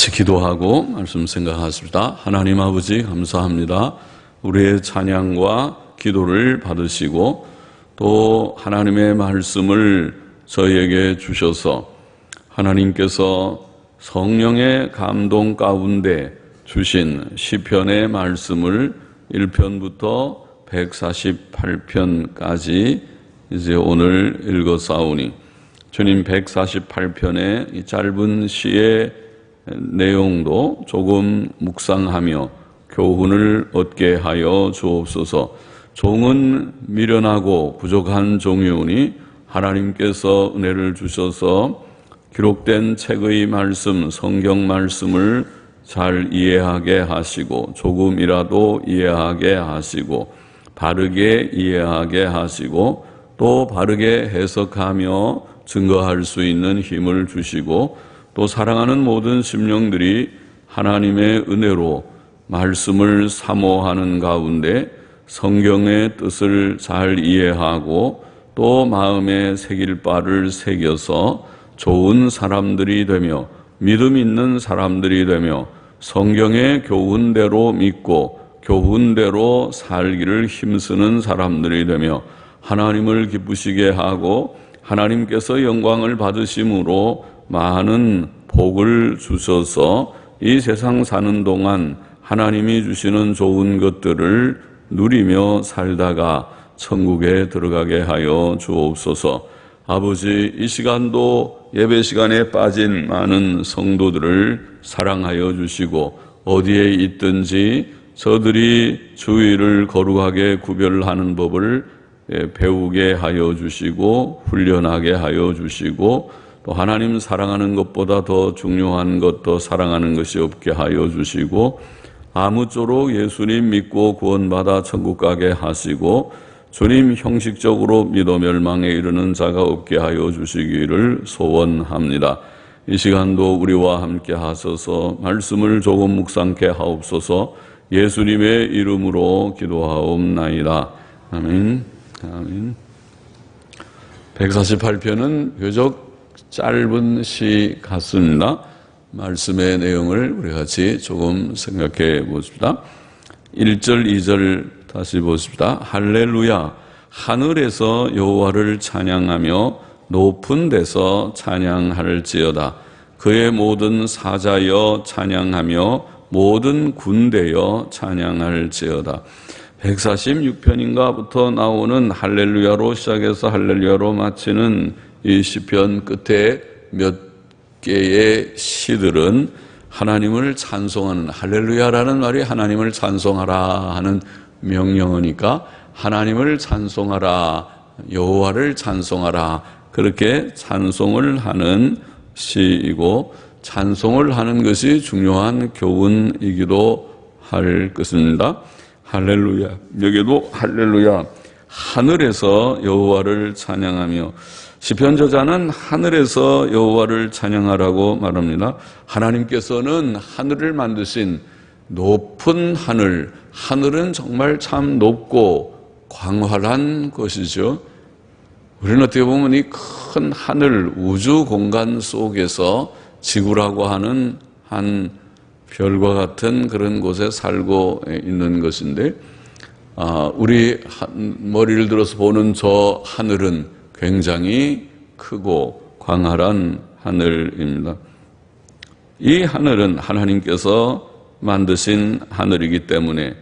같이 기도하고 말씀 생각하십시다. 하나님 아버지 감사합니다. 우리의 찬양과 기도를 받으시고 또 하나님의 말씀을 저희에게 주셔서 하나님께서 성령의 감동 가운데 주신 시편의 말씀을 1편부터 148편까지 이제 오늘 읽어사오니 주님 148편의 이 짧은 시의 내용도 조금 묵상하며 교훈을 얻게 하여 주옵소서. 종은 미련하고 부족한 종이오니 하나님께서 은혜를 주셔서 기록된 책의 말씀, 성경 말씀을 잘 이해하게 하시고 조금이라도 이해하게 하시고 바르게 이해하게 하시고 또 바르게 해석하며 증거할 수 있는 힘을 주시고 또 사랑하는 모든 심령들이 하나님의 은혜로 말씀을 사모하는 가운데 성경의 뜻을 잘 이해하고 또 마음에 새길 바를 새겨서 좋은 사람들이 되며 믿음 있는 사람들이 되며 성경의 교훈대로 믿고 교훈대로 살기를 힘쓰는 사람들이 되며 하나님을 기쁘시게 하고 하나님께서 영광을 받으심으로 많은 복을 주셔서 이 세상 사는 동안 하나님이 주시는 좋은 것들을 누리며 살다가 천국에 들어가게 하여 주옵소서. 아버지, 이 시간도 예배 시간에 빠진 많은 성도들을 사랑하여 주시고 어디에 있든지 저들이 주의를 거룩하게 구별하는 법을 배우게 하여 주시고 훈련하게 하여 주시고 또 하나님 사랑하는 것보다 더 중요한 것, 더 사랑하는 것이 없게 하여 주시고 아무쪼록 예수님 믿고 구원받아 천국 가게 하시고 주님 형식적으로 믿어 멸망에 이르는 자가 없게 하여 주시기를 소원합니다. 이 시간도 우리와 함께 하소서. 말씀을 조금 묵상케 하옵소서. 예수님의 이름으로 기도하옵나이다. 아멘. 아멘. 148편은 비교적 짧은 시 같습니다. 말씀의 내용을 우리 같이 조금 생각해 보십시다. 1절, 2절 다시 보십시다. 할렐루야, 하늘에서 여호와를 찬양하며 높은 데서 찬양할지어다. 그의 모든 사자여 찬양하며 모든 군대여 찬양할지어다. 146편인가부터 나오는 할렐루야로 시작해서 할렐루야로 마치는 이 시편 끝에 몇 개의 시들은 하나님을 찬송하는, 할렐루야라는 말이 하나님을 찬송하라 하는 명령어니까 하나님을 찬송하라, 여호와를 찬송하라, 그렇게 찬송을 하는 시이고 찬송을 하는 것이 중요한 교훈이기도 할 것입니다. 할렐루야, 여기도 할렐루야, 하늘에서 여호와를 찬양하며, 시편 저자는 하늘에서 여호와를 찬양하라고 말합니다. 하나님께서는 하늘을 만드신 높은 하늘, 하늘은 정말 참 높고 광활한 것이죠. 우리는 어떻게 보면 이 큰 하늘, 우주 공간 속에서 지구라고 하는 한 별과 같은 그런 곳에 살고 있는 것인데, 우리 머리를 들어서 보는 저 하늘은 굉장히 크고 광활한 하늘입니다. 이 하늘은 하나님께서 만드신 하늘이기 때문에,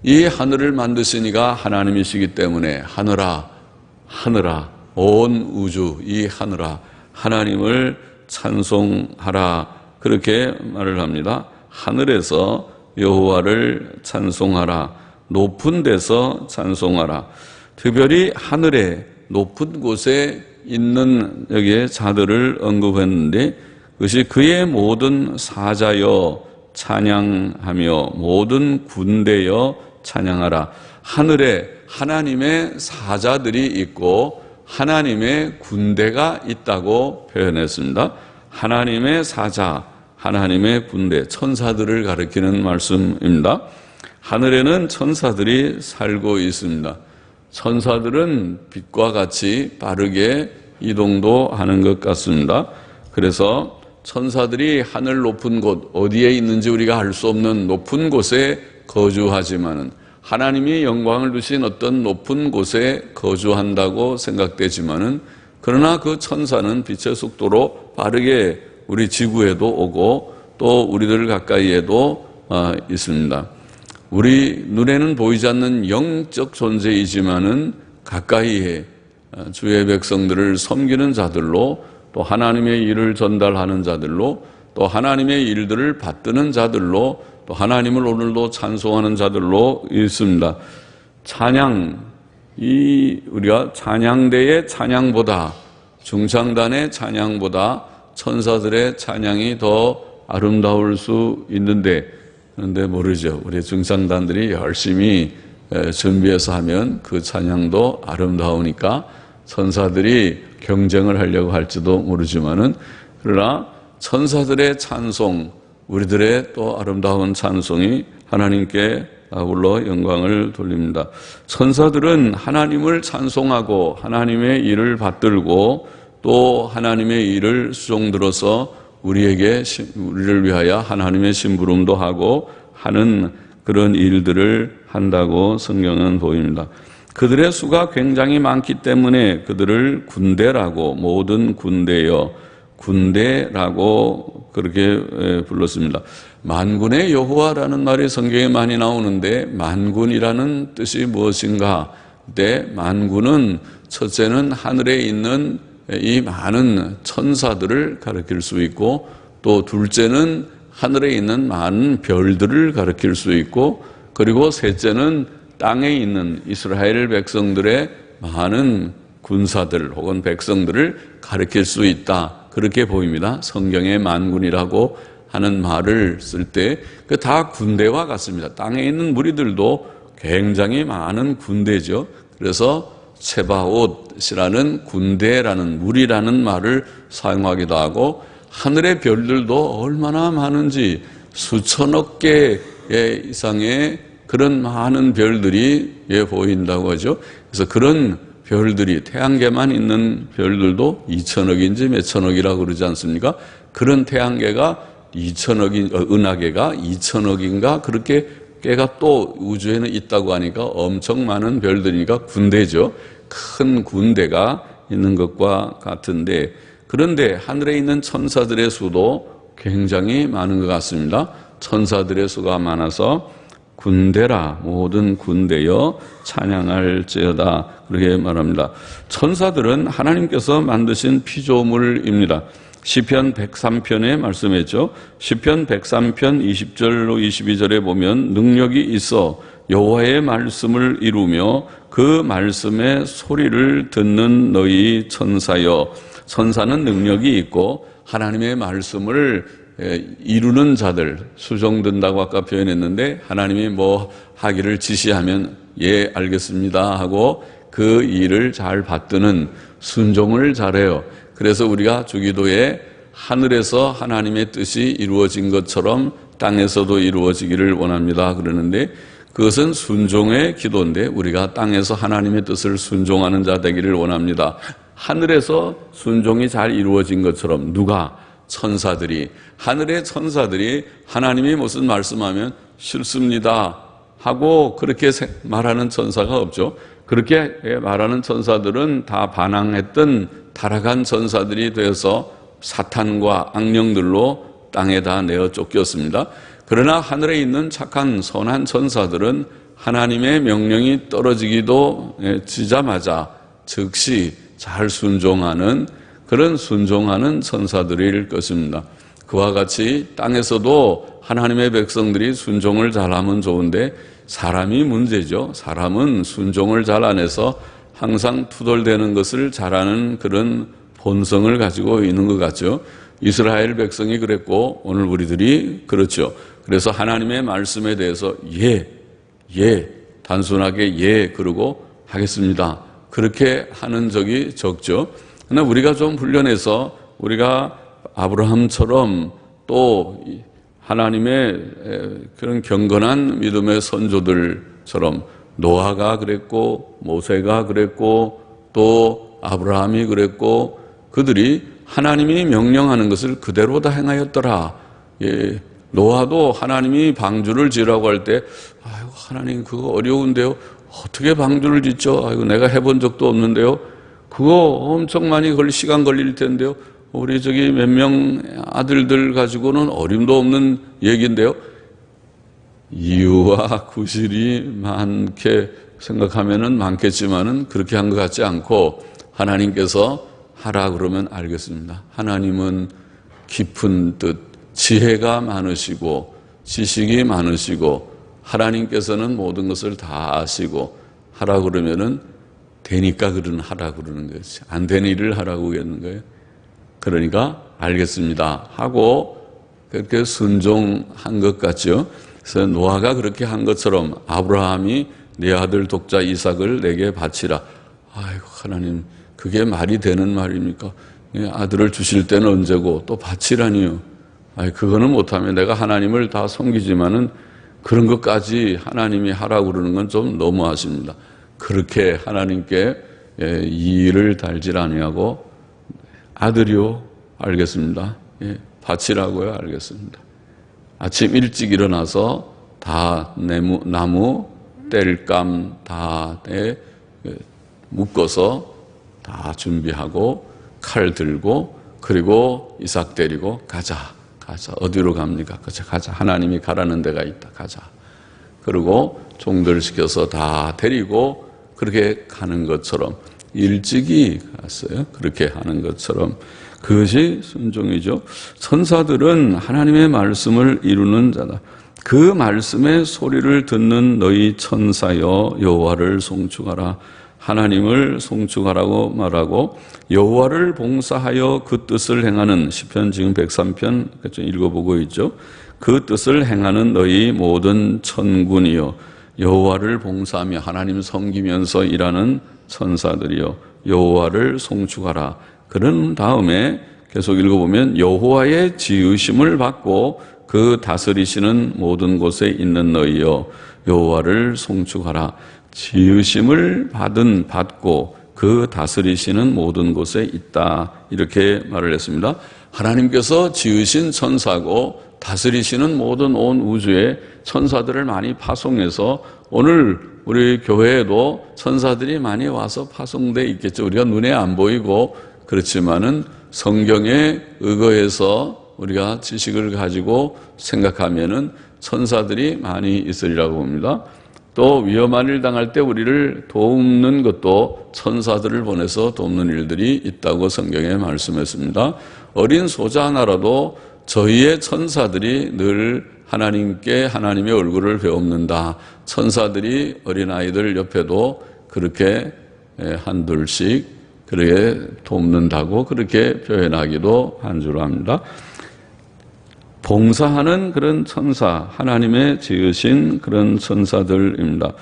이 하늘을 만드신 이가 하나님이시기 때문에 하늘아, 하늘아, 온 우주 이 하늘아, 하나님을 찬송하라, 그렇게 말을 합니다. 하늘에서 여호와를 찬송하라, 높은 데서 찬송하라. 특별히 하늘에 높은 곳에 있는 여기에 자들을 언급했는데, 그것이 그의 모든 사자여 찬양하며 모든 군대여 찬양하라. 하늘에 하나님의 사자들이 있고 하나님의 군대가 있다고 표현했습니다. 하나님의 사자, 하나님의 군대, 천사들을 가리키는 말씀입니다. 하늘에는 천사들이 살고 있습니다. 천사들은 빛과 같이 빠르게 이동도 하는 것 같습니다. 그래서 천사들이 하늘 높은 곳 어디에 있는지 우리가 알 수 없는 높은 곳에 거주하지만은 하나님이 영광을 두신 어떤 높은 곳에 거주한다고 생각되지만은 그러나 그 천사는 빛의 속도로 빠르게 우리 지구에도 오고 또 우리들 가까이에도 있습니다. 우리 눈에는 보이지 않는 영적 존재이지만은 가까이에 주의 백성들을 섬기는 자들로 또 하나님의 일을 전달하는 자들로 또 하나님의 일들을 받드는 자들로 또 하나님을 오늘도 찬송하는 자들로 있습니다. 찬양, 우리가 찬양대의 찬양보다 중창단의 찬양보다 천사들의 찬양이 더 아름다울 수 있는데 그런데 모르죠. 우리 중창단들이 열심히 준비해서 하면 그 찬양도 아름다우니까 천사들이 경쟁을 하려고 할지도 모르지만은 그러나 천사들의 찬송, 우리들의 또 아름다운 찬송이 하나님께 아울러 영광을 돌립니다. 천사들은 하나님을 찬송하고 하나님의 일을 받들고 또 하나님의 일을 수종들어서 우리를 위하여 하나님의 심부름도 하고 하는 그런 일들을 한다고 성경은 보입니다. 그들의 수가 굉장히 많기 때문에 그들을 군대라고 모든 군대라고 그렇게 불렀습니다. 만군의 여호와라는 말이 성경에 많이 나오는데 만군이라는 뜻이 무엇인가? 만군은 첫째는 하늘에 있는 이 많은 천사들을 가리킬 수 있고 또 둘째는 하늘에 있는 많은 별들을 가리킬 수 있고 그리고 셋째는 땅에 있는 이스라엘 백성들의 많은 군사들 혹은 백성들을 가리킬 수 있다. 그렇게 보입니다. 성경에 만군이라고 하는 말을 쓸 때 그 다 군대와 같습니다. 땅에 있는 무리들도 굉장히 많은 군대죠. 그래서 세바옷이라는 군대라는 무리라는 말을 사용하기도 하고 하늘의 별들도 얼마나 많은지 수천억 개 이상의 그런 많은 별들이 보인다고 하죠. 그래서 그런 별들이 태양계만 있는 별들도 2천억인지 몇 천억이라고 그러지 않습니까? 그런 태양계가 2천억인 은하계가 2천억인가 그렇게 깨가 또 우주에는 있다고 하니까 엄청 많은 별들이니까 군대죠. 큰 군대가 있는 것과 같은데 그런데 하늘에 있는 천사들의 수도 굉장히 많은 것 같습니다. 천사들의 수가 많아서 군대라 모든 군대여 찬양할지어다 그렇게 말합니다. 천사들은 하나님께서 만드신 피조물입니다. 시편 103편에 말씀했죠. 시편 103편 20절로 22절에 보면 능력이 있어 여호와의 말씀을 이루며 그 말씀의 소리를 듣는 너희 천사여. 천사는 능력이 있고 하나님의 말씀을 이루는 자들, 수종든다고 아까 표현했는데 하나님이 뭐 하기를 지시하면 예 알겠습니다 하고 그 일을 잘 받드는 순종을 잘해요. 그래서 우리가 주기도에 하늘에서 하나님의 뜻이 이루어진 것처럼 땅에서도 이루어지기를 원합니다 그러는데 그것은 순종의 기도인데 우리가 땅에서 하나님의 뜻을 순종하는 자 되기를 원합니다. 하늘에서 순종이 잘 이루어진 것처럼 누가? 천사들이, 하늘의 천사들이 하나님이 무슨 말씀하면 싫습니다 하고 그렇게 말하는 천사가 없죠. 그렇게 말하는 천사들은 다 반항했던 타락한 천사들이 되어서 사탄과 악령들로 땅에다 내어 쫓겼습니다. 그러나 하늘에 있는 착한 선한 천사들은 하나님의 명령이 떨어지기도 지자마자 즉시 잘 순종하는 그런 순종하는 천사들일 것입니다. 그와 같이 땅에서도 하나님의 백성들이 순종을 잘하면 좋은데 사람이 문제죠. 사람은 순종을 잘 안 해서 항상 투덜대는 것을 잘하는 그런 본성을 가지고 있는 것 같죠. 이스라엘 백성이 그랬고 오늘 우리들이 그렇죠. 그래서 하나님의 말씀에 대해서 단순하게 그러고 하겠습니다. 그렇게 하는 적이 적죠. 그러나 우리가 좀 훈련해서 우리가 아브라함처럼 또 하나님의 그런 경건한 믿음의 선조들처럼 노아가 그랬고 모세가 그랬고 또 아브라함이 그랬고 그들이 하나님이 명령하는 것을 그대로 다 행하였더라. 예, 노아도 하나님이 방주를 지으라고 할 때, 아이고, 하나님 그거 어려운데요. 어떻게 방주를 짓죠? 아이고, 내가 해본 적도 없는데요. 그거 엄청 많이 시간 걸릴 텐데요. 우리 저기 몇 명 아들들 가지고는 어림도 없는 얘기인데요. 이유와 구실이 많게 생각하면은 많겠지만은 그렇게 한 것 같지 않고 하나님께서 하라 그러면 알겠습니다. 하나님은 깊은 뜻, 지혜가 많으시고 지식이 많으시고 하나님께서는 모든 것을 다 아시고 하라 그러면은 되니까 하라 그러는 거지. 안 되는 일을 하라고 하는 거예요. 그러니까 알겠습니다 하고 그렇게 순종한 것 같죠. 그래서 노아가 그렇게 한 것처럼 아브라함이 내 아들 독자 이삭을 내게 바치라. 아이고 하나님 그게 말이 되는 말입니까? 아들을 주실 때는 언제고 또 바치라니요. 아이 그거는 못하면 내가 하나님을 다 섬기지만은 그런 것까지 하나님이 하라고 그러는 건 좀 너무하십니다. 그렇게 하나님께 이의를 달질 아니하고 아들이요 알겠습니다. 예, 바치라고요 알겠습니다. 아침 일찍 일어나서 다 나무 땔감 다 묶어서 다 준비하고 칼 들고 그리고 이삭 데리고 가자 어디로 갑니까? 가자 하나님이 가라는 데가 있다 가자. 그리고 종들 시켜서 다 데리고 그렇게 가는 것처럼 일찍이 갔어요. 그렇게 하는 것처럼 그것이 순종이죠. 천사들은 하나님의 말씀을 이루는 자다. 그 말씀의 소리를 듣는 너희 천사여 여호와를 송축하라. 하나님을 송축하라고 말하고 여호와를 봉사하여 그 뜻을 행하는 시편 지금 103편 읽어보고 있죠. 그 뜻을 행하는 너희 모든 천군이여 여호와를 봉사하며 하나님 섬기면서 일하는 천사들이여 여호와를 송축하라. 그런 다음에 계속 읽어보면 여호와의 지으심을 받고 그 다스리시는 모든 곳에 있는 너희여 여호와를 송축하라. 지으심을 받고 그 다스리시는 모든 곳에 있다. 이렇게 말을 했습니다. 하나님께서 지으신 천사고 다스리시는 모든 온 우주에 천사들을 많이 파송해서 오늘 우리 교회에도 천사들이 많이 와서 파송되어 있겠죠. 우리가 눈에 안 보이고 그렇지만은 성경에 의거해서 우리가 지식을 가지고 생각하면은 천사들이 많이 있으리라고 봅니다. 또 위험한 일 당할 때 우리를 돕는 것도 천사들을 보내서 돕는 일들이 있다고 성경에 말씀했습니다. 어린 소자 하나라도 저희의 천사들이 늘 하나님께 하나님의 얼굴을 배웁는다. 천사들이 어린아이들 옆에도 그렇게 한둘씩 그렇게 돕는다고 그렇게 표현하기도 한 줄 압니다. 봉사하는 그런 천사, 하나님의 지으신 그런 천사들입니다.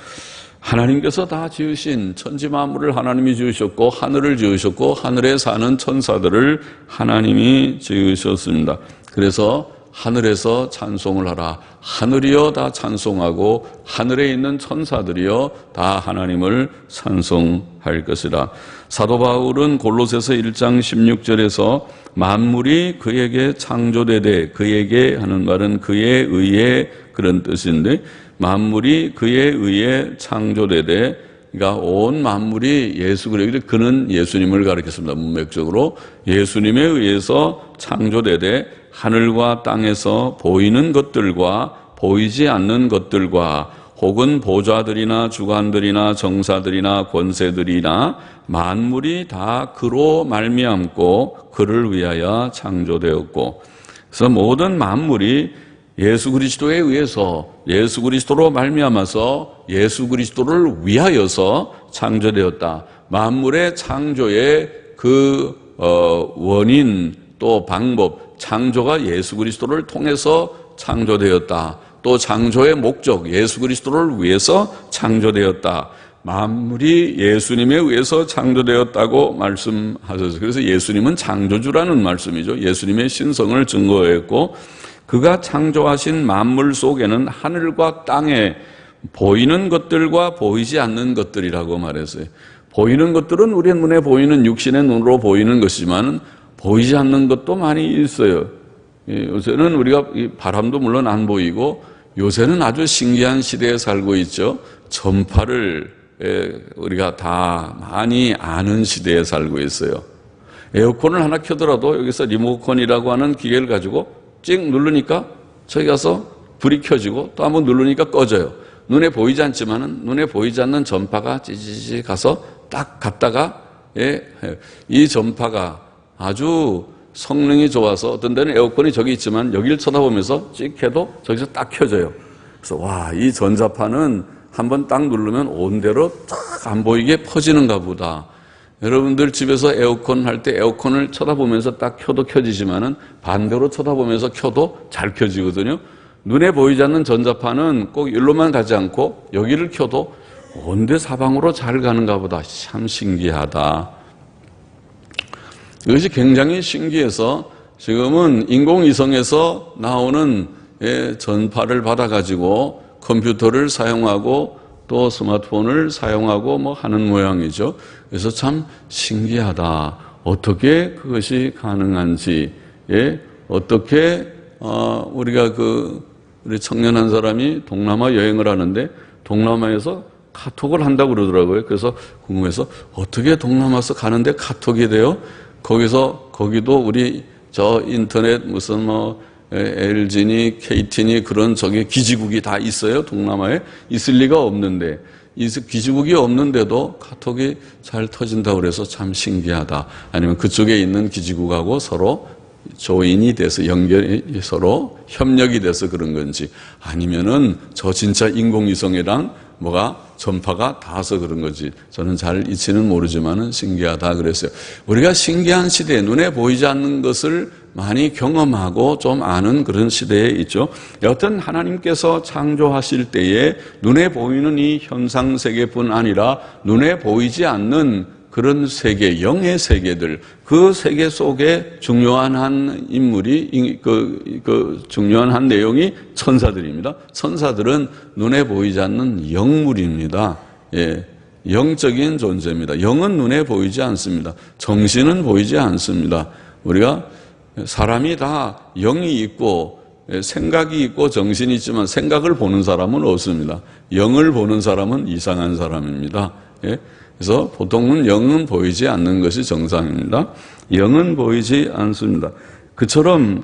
하나님께서 다 지으신 천지 만물을 하나님이 지으셨고 하늘을 지으셨고 하늘에 사는 천사들을 하나님이 지으셨습니다. 그래서 하늘에서 찬송을 하라. 하늘이여 다 찬송하고 하늘에 있는 천사들이여 다 하나님을 찬송할 것이라. 사도 바울은 골로새서 1장 16절에서 만물이 그에게 창조되되, 그에게 하는 말은 그에 의해 그런 뜻인데, 만물이 그에 의해 창조되되, 그러니까 온 만물이 예수 그리스도, 그는 예수님을 가리켰습니다. 문맥적으로 예수님에 의해서 창조되되 하늘과 땅에서 보이는 것들과 보이지 않는 것들과 혹은 보좌들이나 주관들이나 정사들이나 권세들이나 만물이 다 그로 말미암고 그를 위하여 창조되었고, 그래서 모든 만물이 예수 그리스도에 의해서 예수 그리스도로 말미암아서 예수 그리스도를 위하여서 창조되었다. 만물의 창조의 그 원인 또 방법, 창조가 예수 그리스도를 통해서 창조되었다. 또 창조의 목적, 예수 그리스도를 위해서 창조되었다. 만물이 예수님에 의해서 창조되었다고 말씀하셨어요. 그래서 예수님은 창조주라는 말씀이죠. 예수님의 신성을 증거했고, 그가 창조하신 만물 속에는 하늘과 땅에 보이는 것들과 보이지 않는 것들이라고 말했어요. 보이는 것들은 우리의 눈에 보이는 육신의 눈으로 보이는 것이지만, 보이지 않는 것도 많이 있어요. 요새는 우리가 바람도 물론 안 보이고 요새는 아주 신기한 시대에 살고 있죠. 전파를 우리가 다 많이 아는 시대에 살고 있어요. 에어컨을 하나 켜더라도 여기서 리모컨이라고 하는 기계를 가지고 찍 누르니까 저기 가서 불이 켜지고 또 한번 누르니까 꺼져요. 눈에 보이지 않지만은 눈에 보이지 않는 전파가 찌지지 가서 딱 갔다가 이 전파가 아주 성능이 좋아서 어떤 데는 에어컨이 저기 있지만 여기를 쳐다보면서 찍 해도 저기서 딱 켜져요. 그래서 와, 이 전자파는 한번 딱 누르면 온 데로 딱 안 보이게 퍼지는가 보다. 여러분들 집에서 에어컨 할 때 에어컨을 쳐다보면서 딱 켜도 켜지지만은 반대로 쳐다보면서 켜도 잘 켜지거든요. 눈에 보이지 않는 전자파는 꼭 일로만 가지 않고 여기를 켜도 온데 사방으로 잘 가는가 보다. 참 신기하다. 이것이 굉장히 신기해서 지금은 인공위성에서 나오는 전파를 받아가지고 컴퓨터를 사용하고 또 스마트폰을 사용하고 뭐 하는 모양이죠. 그래서 참 신기하다. 어떻게 그것이 가능한지, 어떻게 우리가 우리 청년 한 사람이 동남아 여행을 하는데 동남아에서 카톡을 한다고 그러더라고요. 그래서 궁금해서 어떻게 동남아에서 가는데 카톡이 돼요? 거기도 우리 저 인터넷 무슨 뭐 LG니 KT니 그런 기지국이 다 있어요. 동남아에 있을 리가 없는데 이 기지국이 없는데도 카톡이 잘 터진다고 그래서 참 신기하다. 아니면 그쪽에 있는 기지국하고 서로 조인이 돼서 연결이 서로 협력이 돼서 그런 건지 아니면은 저 진짜 인공위성이랑 뭐가 전파가 닿아서 그런 거지 저는 잘 이치는 모르지만은 신기하다 그랬어요. 우리가 신기한 시대에 눈에 보이지 않는 것을 많이 경험하고 좀 아는 그런 시대에 있죠. 여튼 하나님께서 창조하실 때에 눈에 보이는 이 현상 세계뿐 아니라 눈에 보이지 않는 그런 세계, 영의 세계들, 그 세계 속에 중요한 한 인물이, 중요한 한 내용이 천사들입니다. 천사들은 눈에 보이지 않는 영물입니다. 영적인 존재입니다. 영은 눈에 보이지 않습니다. 정신은 보이지 않습니다. 우리가 사람이 다 영이 있고, 생각이 있고, 정신이 있지만 생각을 보는 사람은 없습니다. 영을 보는 사람은 이상한 사람입니다. 그래서 보통은 영은 보이지 않는 것이 정상입니다. 영은 보이지 않습니다. 그처럼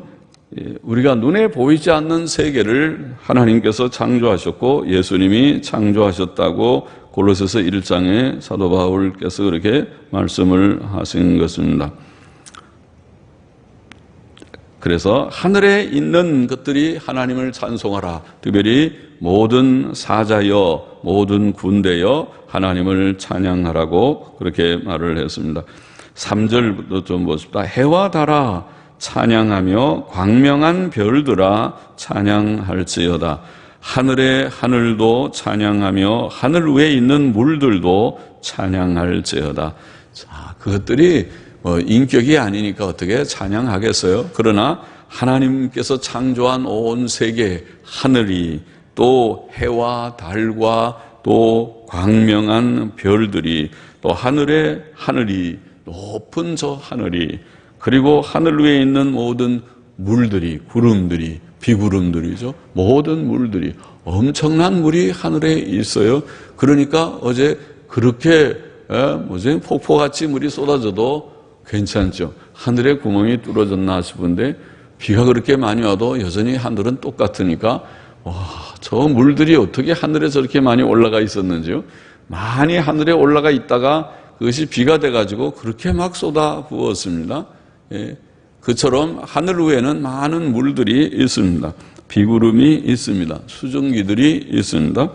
우리가 눈에 보이지 않는 세계를 하나님께서 창조하셨고 예수님이 창조하셨다고 골로새서 1장에 사도 바울께서 그렇게 말씀을 하신 것입니다. 그래서 하늘에 있는 것들이 하나님을 찬송하라. 특별히 모든 사자여 모든 군대여 하나님을 찬양하라고 그렇게 말을 했습니다. 3절부터 좀 보십시다. 해와 달아 찬양하며 광명한 별들아 찬양할지어다. 하늘의 하늘도 찬양하며 하늘 위에 있는 물들도 찬양할지어다. 자, 그것들이 인격이 아니니까 어떻게 찬양하겠어요? 그러나 하나님께서 창조한 온 세계 하늘이 또 해와 달과 또 광명한 별들이 또 하늘의 하늘이 높은 저 하늘이 그리고 하늘 위에 있는 모든 물들이 구름들이 비구름들이죠. 모든 물들이 엄청난 물이 하늘에 있어요. 그러니까 어제 그렇게 폭포같이 물이 쏟아져도 괜찮죠. 하늘에 구멍이 뚫어졌나 싶은데 비가 그렇게 많이 와도 여전히 하늘은 똑같으니까 와, 저 물들이 어떻게 하늘에 저렇게 많이 올라가 있었는지요. 많이 하늘에 올라가 있다가 그것이 비가 돼가지고 그렇게 막 쏟아 부었습니다. 그처럼 하늘 위에는 많은 물들이 있습니다. 비구름이 있습니다. 수증기들이 있습니다.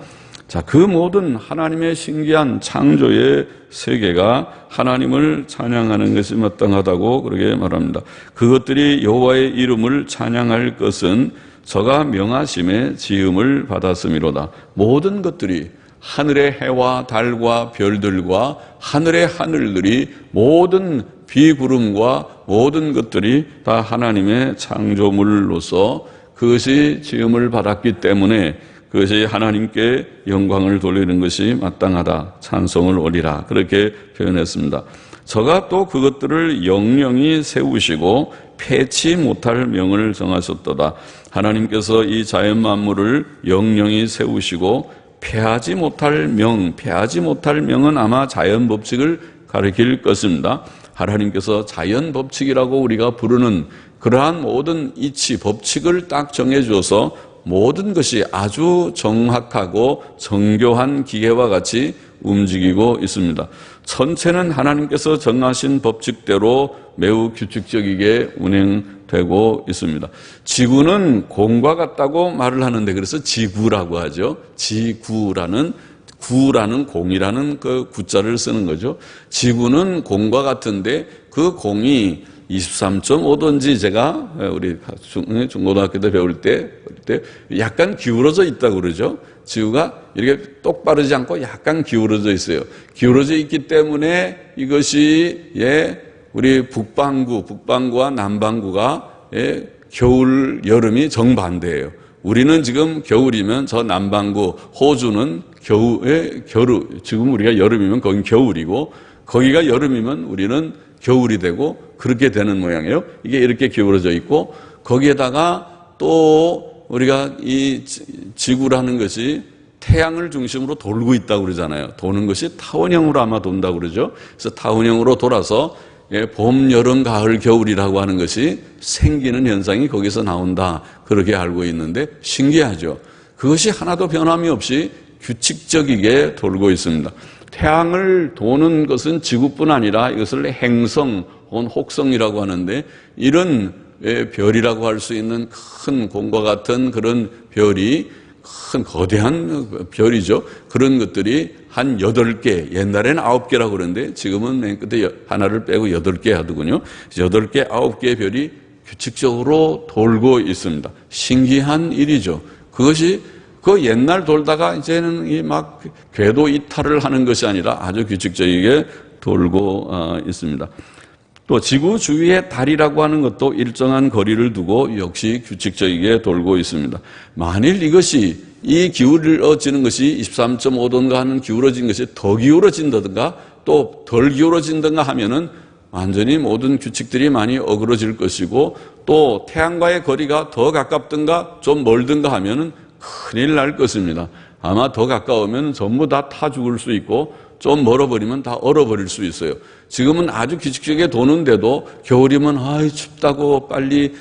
자, 그 모든 하나님의 신기한 창조의 세계가 하나님을 찬양하는 것이 마땅하다고 그렇게 말합니다. 그것들이 여호와의 이름을 찬양할 것은 저가 명하심에 지음을 받았음이로다. 모든 것들이 하늘의 해와 달과 별들과 하늘의 하늘들이 모든 비구름과 모든 것들이 다 하나님의 창조물로서 그것이 지음을 받았기 때문에 그것이 하나님께 영광을 돌리는 것이 마땅하다. 찬송을 올리라. 그렇게 표현했습니다. 저가 또 그것들을 영영히 세우시고 패치 못할 명을 정하셨도다. 하나님께서 이 자연 만물을 영영히 세우시고 패하지 못할 명은 아마 자연 법칙을 가리킬 것입니다. 하나님께서 자연 법칙이라고 우리가 부르는 그러한 모든 이치, 법칙을 딱 정해 주어서 모든 것이 아주 정확하고 정교한 기계와 같이 움직이고 있습니다. 천체는 하나님께서 정하신 법칙대로 매우 규칙적이게 운행되고 있습니다. 지구는 공과 같다고 말을 하는데 그래서 지구라고 하죠. 지구라는 구라는 공이라는 그 구자를 쓰는 거죠. 지구는 공과 같은데 그 공이 23.5도인지 제가 우리 중고등학교 때 배울 때 약간 기울어져 있다고 그러죠. 지구가 이렇게 똑바르지 않고 약간 기울어져 있어요. 기울어져 있기 때문에 이것이 우리 북반구와 남반구가 겨울, 여름이 정반대예요. 우리는 지금 겨울이면 저 남반구, 호주는 지금 우리가 여름이면 거긴 겨울이고 거기가 여름이면 우리는 겨울이 되고 그렇게 되는 모양이에요. 이게 이렇게 기울어져 있고 거기에다가 또 우리가 이 지구라는 것이 태양을 중심으로 돌고 있다고 그러잖아요. 도는 것이 타원형으로 아마 돈다고 그러죠. 그래서 타원형으로 돌아서 봄, 여름, 가을, 겨울이라고 하는 것이 생기는 현상이 거기서 나온다. 그렇게 알고 있는데 신기하죠. 그것이 하나도 변함이 없이 규칙적이게 돌고 있습니다. 태양을 도는 것은 지구뿐 아니라 이것을 행성 혹은 혹성이라고 하는데 이런 별이라고 할 수 있는 큰 공과 같은 그런 별이 큰 거대한 별이죠. 그런 것들이 한 8개, 옛날에는 9개라고 그러는데 지금은 맨 끝에 하나를 빼고 8개 하더군요. 8개, 9개의 별이 규칙적으로 돌고 있습니다. 신기한 일이죠. 그것이 그 옛날 돌다가 이제는 막 궤도 이탈을 하는 것이 아니라 아주 규칙적이게 돌고 있습니다. 또 지구 주위의 달이라고 하는 것도 일정한 거리를 두고 역시 규칙적이게 돌고 있습니다. 만일 이 기울어지는 것이 23.5도인가 하는 기울어진 것이 더 기울어진다든가 또 덜 기울어진다든가 하면은 완전히 모든 규칙들이 많이 어그러질 것이고 또 태양과의 거리가 더 가깝든가 좀 멀든가 하면은 큰일 날 것입니다. 아마 더 가까우면 전부 다 타 죽을 수 있고 좀 멀어버리면 다 얼어버릴 수 있어요. 지금은 아주 규칙적이게 도는데도 겨울이면 춥다고 빨리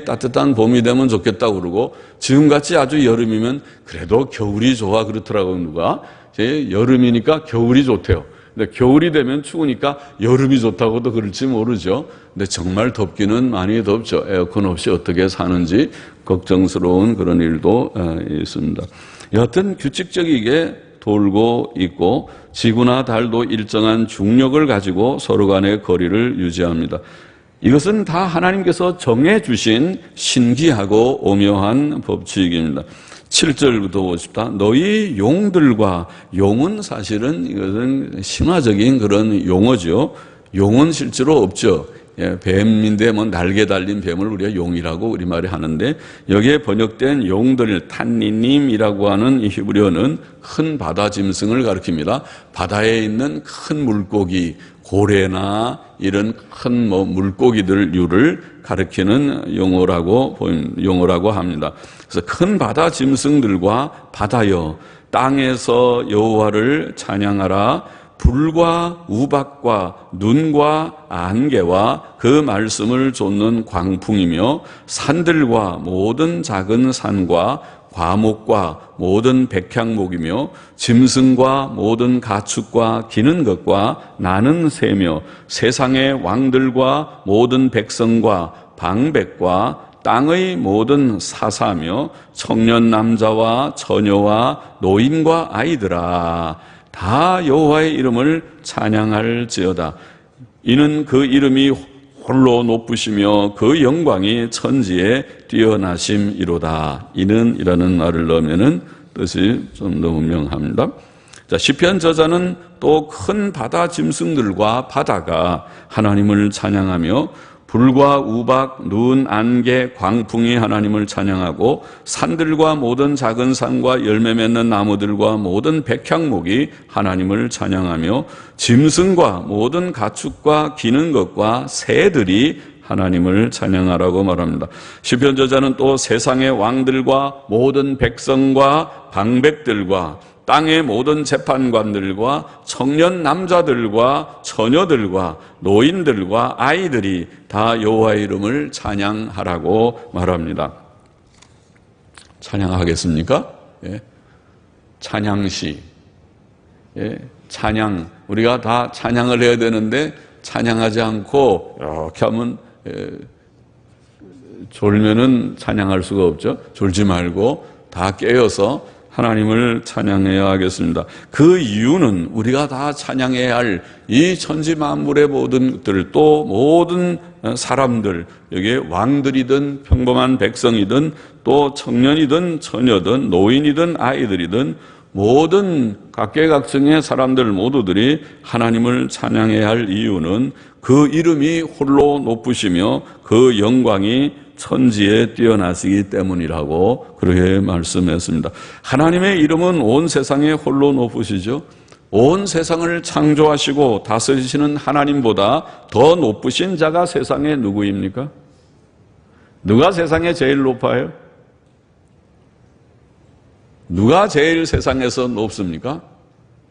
따뜻한 봄이 되면 좋겠다고 그러고 지금같이 아주 여름이면 그래도 겨울이 좋아 그렇더라고요. 누가 여름이니까 겨울이 좋대요. 근데 겨울이 되면 추우니까 여름이 좋다고도 그럴지 모르죠. 근데 정말 덥기는 많이 덥죠. 에어컨 없이 어떻게 사는지 걱정스러운 그런 일도 있습니다. 여하튼 규칙적이게 돌고 있고 지구나 달도 일정한 중력을 가지고 서로 간의 거리를 유지합니다. 이것은 다 하나님께서 정해주신 신기하고 오묘한 법칙입니다. 7절부터 보십시다. 너희 용들과 용은 사실은 이것은 신화적인 그런 용어죠. 용은 실제로 없죠. 뱀인데 날개 달린 뱀을 우리가 용이라고 우리말에 하는데 여기에 번역된 용들 탄니님이라고 하는 이 히브리어는 큰 바다 짐승을 가리킵니다. 바다에 있는 큰 물고기, 고래나 이런 큰 물고기들류를 가리키는 용어라고 합니다. 그래서 큰 바다 짐승들과 바다여 땅에서 여호와를 찬양하라. 불과 우박과 눈과 안개와 그 말씀을 좇는 광풍이며 산들과 모든 작은 산과 과목과 모든 백향목이며 짐승과 모든 가축과 기는 것과 나는 새며 세상의 왕들과 모든 백성과 방백과 땅의 모든 사사며 청년 남자와 처녀와 노인과 아이들아 다 여호와의 이름을 찬양할지어다. 이는 그 이름이 홀로 높으시며 그 영광이 천지에 뛰어나심이로다. 이는 이라는 말을 넣으면은 뜻이 좀 더 분명합니다. 자, 시편 저자는 또 큰 바다 짐승들과 바다가 하나님을 찬양하며 불과 우박, 눈, 안개, 광풍이 하나님을 찬양하고 산들과 모든 작은 산과 열매 맺는 나무들과 모든 백향목이 하나님을 찬양하며 짐승과 모든 가축과 기는 것과 새들이 하나님을 찬양하라고 말합니다. 시편 저자는 또 세상의 왕들과 모든 백성과 방백들과 땅의 모든 재판관들과 청년 남자들과 처녀들과 노인들과 아이들이 다 여호와의 이름을 찬양하라고 말합니다. 찬양하겠습니까? 예. 찬양시. 예. 찬양. 우리가 다 찬양을 해야 되는데 찬양하지 않고 이렇게 하면 졸면은 찬양할 수가 없죠. 졸지 말고 다 깨어서 하나님을 찬양해야 하겠습니다. 그 이유는 우리가 다 찬양해야 할 이 천지 만물의 모든 것들, 또 모든 사람들, 여기에 왕들이든 평범한 백성이든 또 청년이든 처녀든 노인이든 아이들이든 모든 각계각층의 사람들 모두들이 하나님을 찬양해야 할 이유는 그 이름이 홀로 높으시며 그 영광이 천지에 뛰어나시기 때문이라고 그렇게 말씀했습니다. 하나님의 이름은 온 세상에 홀로 높으시죠. 온 세상을 창조하시고 다스리시는 하나님보다 더 높으신 자가 세상에 누구입니까? 누가 세상에 제일 높아요? 누가 제일 세상에서 높습니까?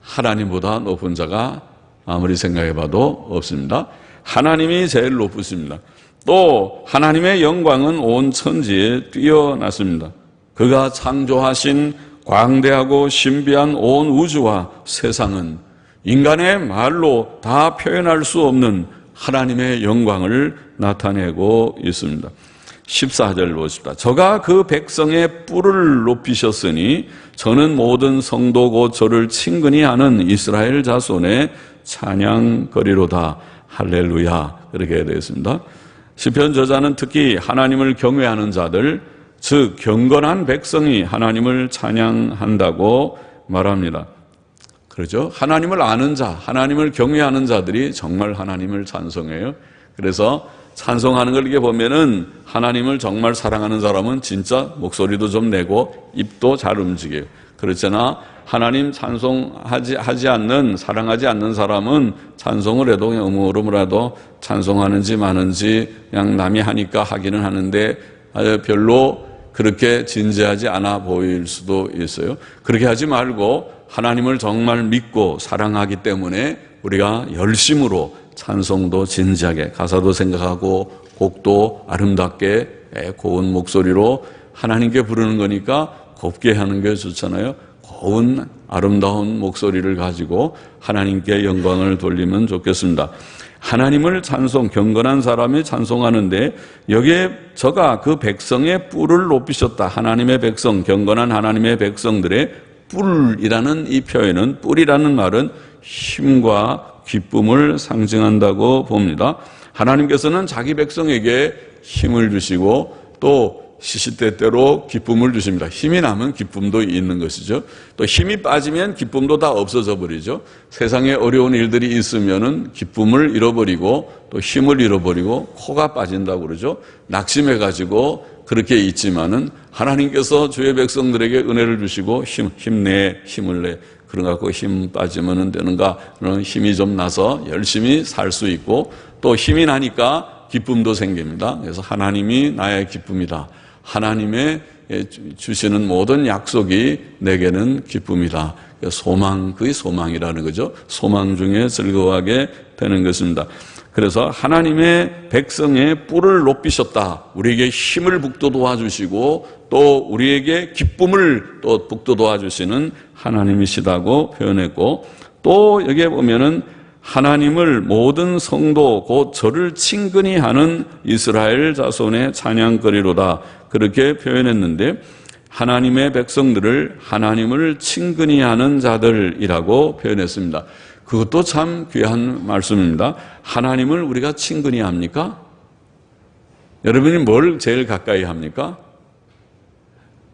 하나님보다 높은 자가 아무리 생각해봐도 없습니다. 하나님이 제일 높으십니다. 또 하나님의 영광은 온 천지에 뛰어났습니다. 그가 창조하신 광대하고 신비한 온 우주와 세상은 인간의 말로 다 표현할 수 없는 하나님의 영광을 나타내고 있습니다. 14절 보십시다. 저가 그 백성의 뿔을 높이셨으니 저는 모든 성도 곧 저를 친근히 하는 이스라엘 자손의 찬양거리로다. 할렐루야. 그렇게 되어 있습니다. 시편 저자는 특히 하나님을 경외하는 자들, 즉 경건한 백성이 하나님을 찬양한다고 말합니다. 그렇죠? 하나님을 아는 자, 하나님을 경외하는 자들이 정말 하나님을 찬송해요. 그래서 찬송하는 걸 이렇게 보면은 하나님을 정말 사랑하는 사람은 진짜 목소리도 좀 내고 입도 잘 움직여요. 그렇잖아. 하나님 찬송하지 않는, 사랑하지 않는 사람은 찬송을 해도 그냥 음으로라도 찬송하는지 마는지 그냥 남이 하니까 하기는 하는데 별로 그렇게 진지하지 않아 보일 수도 있어요. 그렇게 하지 말고 하나님을 정말 믿고 사랑하기 때문에 우리가 열심으로 찬송도 진지하게, 가사도 생각하고 곡도 아름답게 고운 목소리로 하나님께 부르는 거니까 곱게 하는 게 좋잖아요. 고운 아름다운 목소리를 가지고 하나님께 영광을 돌리면 좋겠습니다. 하나님을 경건한 사람이 찬송하는데 여기에 저가 그 백성의 뿔을 높이셨다. 하나님의 백성, 경건한 하나님의 백성들의 뿔이라는 이 표현은, 뿔이라는 말은 힘과 기쁨을 상징한다고 봅니다. 하나님께서는 자기 백성에게 힘을 주시고 또 시시때때로 기쁨을 주십니다. 힘이 나면 기쁨도 있는 것이죠. 또 힘이 빠지면 기쁨도 다 없어져 버리죠. 세상에 어려운 일들이 있으면은 기쁨을 잃어버리고 또 힘을 잃어버리고 코가 빠진다고 그러죠. 낙심해가지고 그렇게 있지만은 하나님께서 주의 백성들에게 은혜를 주시고 힘을 내. 그런 거 갖고 힘 빠지면 되는가? 그런 힘이 좀 나서 열심히 살 수 있고 또 힘이 나니까 기쁨도 생깁니다. 그래서 하나님이 나의 기쁨이다. 하나님의 주시는 모든 약속이 내게는 기쁨이다. 소망, 그게 소망이라는 거죠. 소망 중에 즐거워하게 되는 것입니다. 그래서 하나님의 백성의 뿔을 높이셨다. 우리에게 힘을 북돋워 주시고 또 우리에게 기쁨을 또 북돋워 주시는 하나님이시다고 표현했고, 또 여기에 보면은 하나님을 모든 성도 곧 저를 친근히 하는 이스라엘 자손의 찬양거리로다. 그렇게 표현했는데 하나님의 백성들을 하나님을 친근히 하는 자들이라고 표현했습니다. 그것도 참 귀한 말씀입니다. 하나님을 우리가 친근히 합니까? 여러분이 뭘 제일 가까이 합니까?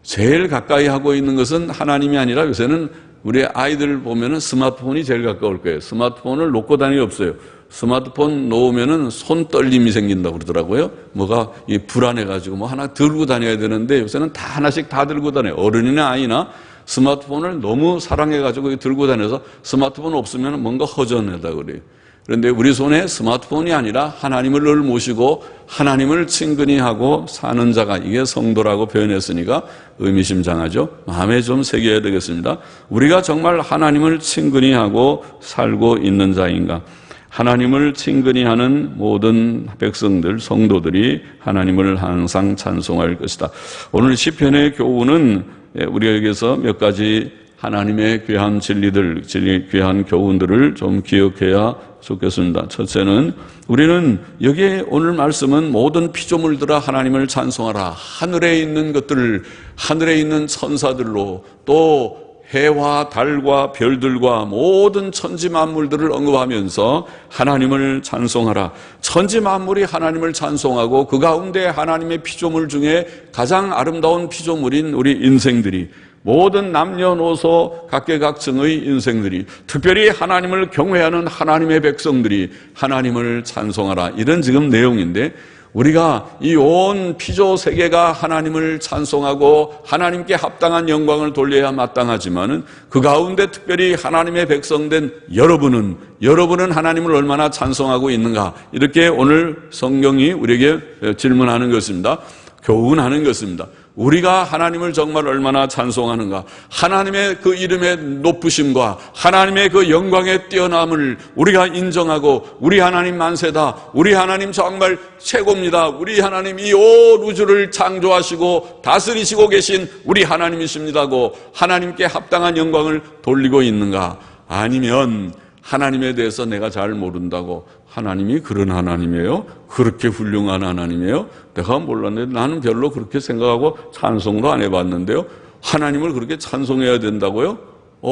제일 가까이 하고 있는 것은 하나님이 아니라 요새는 우리 아이들 보면은 스마트폰이 제일 가까울 거예요. 스마트폰을 놓고 다니기 없어요. 스마트폰 놓으면은 손 떨림이 생긴다고 그러더라고요. 뭐가 불안해가지고 뭐 하나 들고 다녀야 되는데 요새는 다 하나씩 다 들고 다녀요. 어른이나 아이나 스마트폰을 너무 사랑해가지고 들고 다녀서 스마트폰 없으면 뭔가 허전하다 그래요. 그런데 우리 손에 스마트폰이 아니라 하나님을 늘 모시고 하나님을 친근히 하고 사는 자가, 이게 성도라고 표현했으니까 의미심장하죠. 마음에 좀 새겨야 되겠습니다. 우리가 정말 하나님을 친근히 하고 살고 있는 자인가? 하나님을 친근히 하는 모든 백성들, 성도들이 하나님을 항상 찬송할 것이다. 오늘 시편의 교훈은 우리에게서 몇 가지 하나님의 귀한 진리들, 귀한 교훈들을 좀 기억해야 좋겠습니다. 첫째는 우리는 여기에 오늘 말씀은 모든 피조물들아 하나님을 찬송하라. 하늘에 있는 것들, 하늘에 있는 천사들로 또 해와 달과 별들과 모든 천지 만물들을 언급하면서 하나님을 찬송하라. 천지 만물이 하나님을 찬송하고 그 가운데 하나님의 피조물 중에 가장 아름다운 피조물인 우리 인생들이, 모든 남녀노소 각계각층의 인생들이, 특별히 하나님을 경외하는 하나님의 백성들이 하나님을 찬송하라. 이런 지금 내용인데, 우리가 이 온 피조 세계가 하나님을 찬송하고 하나님께 합당한 영광을 돌려야 마땅하지만은 그 가운데 특별히 하나님의 백성된 여러분은 하나님을 얼마나 찬송하고 있는가? 이렇게 오늘 성경이 우리에게 질문하는 것입니다. 교훈하는 것입니다. 우리가 하나님을 정말 얼마나 찬송하는가? 하나님의 그 이름의 높으심과 하나님의 그 영광의 뛰어남을 우리가 인정하고, 우리 하나님 만세다, 우리 하나님 정말 최고입니다, 우리 하나님 이 온 우주를 창조하시고 다스리시고 계신 우리 하나님이십니다고 하나님께 합당한 영광을 돌리고 있는가? 아니면 하나님에 대해서 내가 잘 모른다고, 하나님이 그런 하나님이에요? 그렇게 훌륭한 하나님이에요? 내가 몰랐는데 나는 별로 그렇게 생각하고 찬송도 안 해봤는데요. 하나님을 그렇게 찬송해야 된다고요?